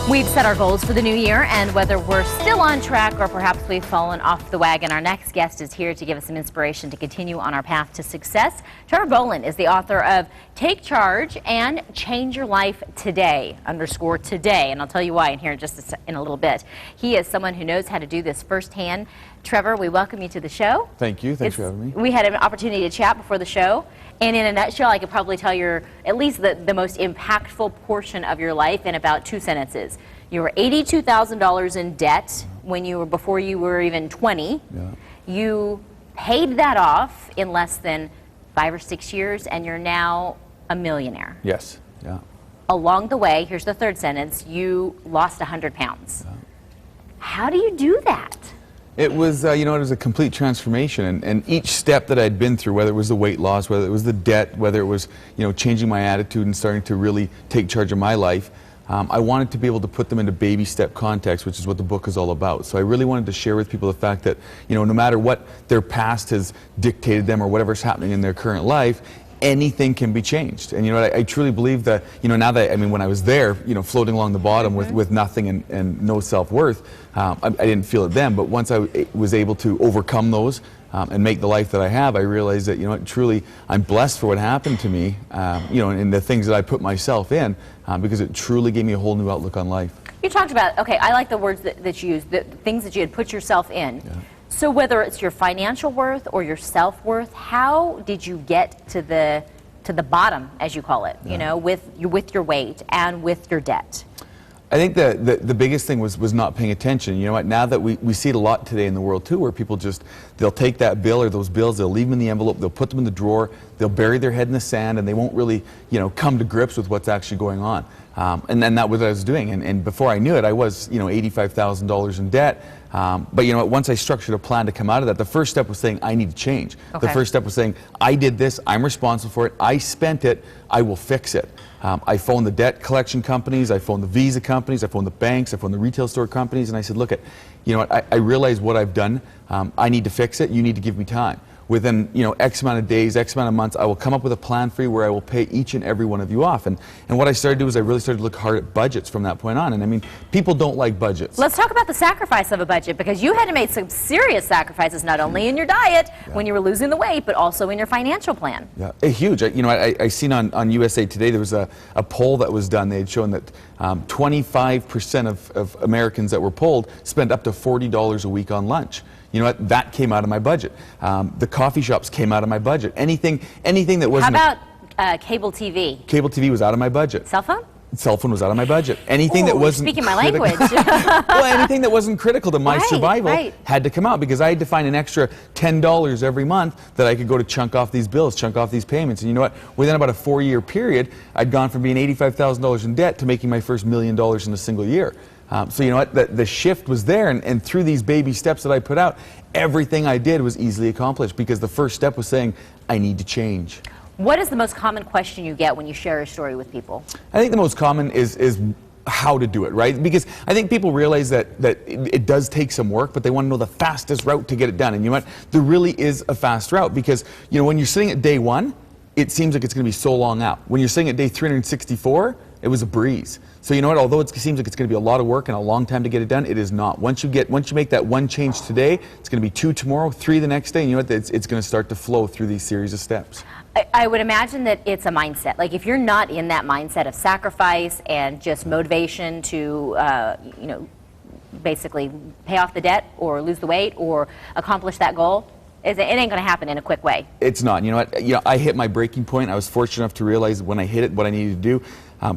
We've set our goals for the new year, and whether we're still on track or perhaps we've fallen off the wagon, our next guest is here to give us some inspiration to continue on our path to success. Trevor Boland is the author of Take Charge and Change Your Life Today, _today, and I'll tell you why in here in a little bit. He is someone who knows how to do this firsthand. Trevor, we welcome you to the show. Thank you. Thanks for having me. We had an opportunity to chat before the show, and in a nutshell, I could probably tell you at least the most impactful portion of your life in about 2 sentences. You were $82,000 in debt before you were even 20. Yeah. You paid that off in less than 5 or 6 years, and you're now a millionaire. Yes. Yeah. Along the way, here's the third sentence, you lost 100 pounds. Yeah. How do you do that? It was, it was a complete transformation, and each step that I'd been through, whether it was the weight loss, whether it was the debt, whether it was, changing my attitude and starting to really take charge of my life, I wanted to be able to put them into baby step context, which is what the book is all about. So I really wanted to share with people the fact that, no matter what their past has dictated them or whatever's happening in their current life, anything can be changed. And I truly believe that, now that, when I was there, floating along the bottom with nothing and no self-worth, I didn't feel it then, but once I was able to overcome those and make the life that I have, I realized that, truly I'm blessed for what happened to me, and the things that I put myself in, because it truly gave me a whole new outlook on life. You talked about, okay, I like the words that you used, the things that you had put yourself in. Yeah. So whether it's your financial worth or your self-worth, how did you get to the bottom, as you call it, Yeah. with your weight and with your debt? I think the biggest thing was not paying attention. Now that we see it a lot today in the world too, where people they'll take that bill or those bills, they'll leave them in the envelope, they'll put them in the drawer, they'll bury their head in the sand, and they won't really, come to grips with what's actually going on. And then that was what I was doing. And before I knew it, I was, $85,000 in debt. But once I structured a plan to come out of that, the first step was saying, I need to change. Okay. The first step was saying, I did this, I'm responsible for it, I spent it, I will fix it. I phoned the debt collection companies, I phoned the Visa companies, I phoned the banks, I phoned the retail store companies, and I said, look, I realize what I've done, I need to fix it, you need to give me time. Within X amount of days, X amount of months, I will come up with a plan for you where I will pay each and every one of you off. And what I started to do is I really started to look hard at budgets from that point on. And people don't like budgets. Let's talk about the sacrifice of a budget, because you had to make some serious sacrifices, not only in your diet, when you were losing the weight, but also in your financial plan. Yeah, huge. I seen on USA Today there was a poll that was done. They had shown that 25% of Americans that were polled spent up to $40 a week on lunch. That came out of my budget. The coffee shops came out of my budget. Anything that wasn't... How about cable TV? Cable TV was out of my budget. Cell phone? Cell phone was out of my budget. Anything that wasn't speaking my language. Well, anything that wasn't critical to my survival had to come out, because I had to find an extra $10 every month that I could go to chunk off these bills, chunk off these payments. And you know what? Within about a 4-year period, I'd gone from being $85,000 in debt to making my first $1 million in a single year. So you know what, the shift was there, and through these baby steps that I put out, everything I did was easily accomplished, because the first step was saying, I need to change. What is the most common question you get when you share a story with people? I think the most common is how to do it, right? Because I think people realize that it does take some work, but they want to know the fastest route to get it done. And you know what, there really is a fast route, because when you're sitting at day 1, it seems like it's going to be so long out. When you're sitting at day 364, it was a breeze. So you know what, although it seems like it's going to be a lot of work and a long time to get it done, it is not. Once you make that one change today, it's going to be 2 tomorrow, 3 the next day, and you know what, it's going to start to flow through these series of steps. I would imagine that it's a mindset. Like, if you're not in that mindset of sacrifice and just motivation to, basically pay off the debt or lose the weight or accomplish that goal, it ain't going to happen in a quick way. It's not. You know what? I hit my breaking point. I was fortunate enough to realize when I hit it what I needed to do.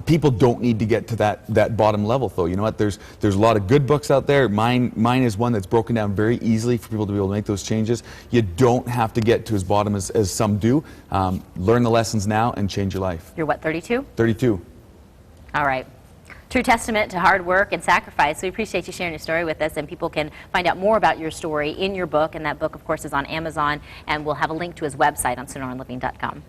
People don't need to get to that bottom level, though. You know what? There's a lot of good books out there. Mine is one that's broken down very easily for people to be able to make those changes. You don't have to get to as bottom as some do. Learn the lessons now and change your life. You're what, 32? 32. All right. True testament to hard work and sacrifice. We appreciate you sharing your story with us, and people can find out more about your story in your book, and that book, of course, is on Amazon, and we'll have a link to his website on sonoranliving.com.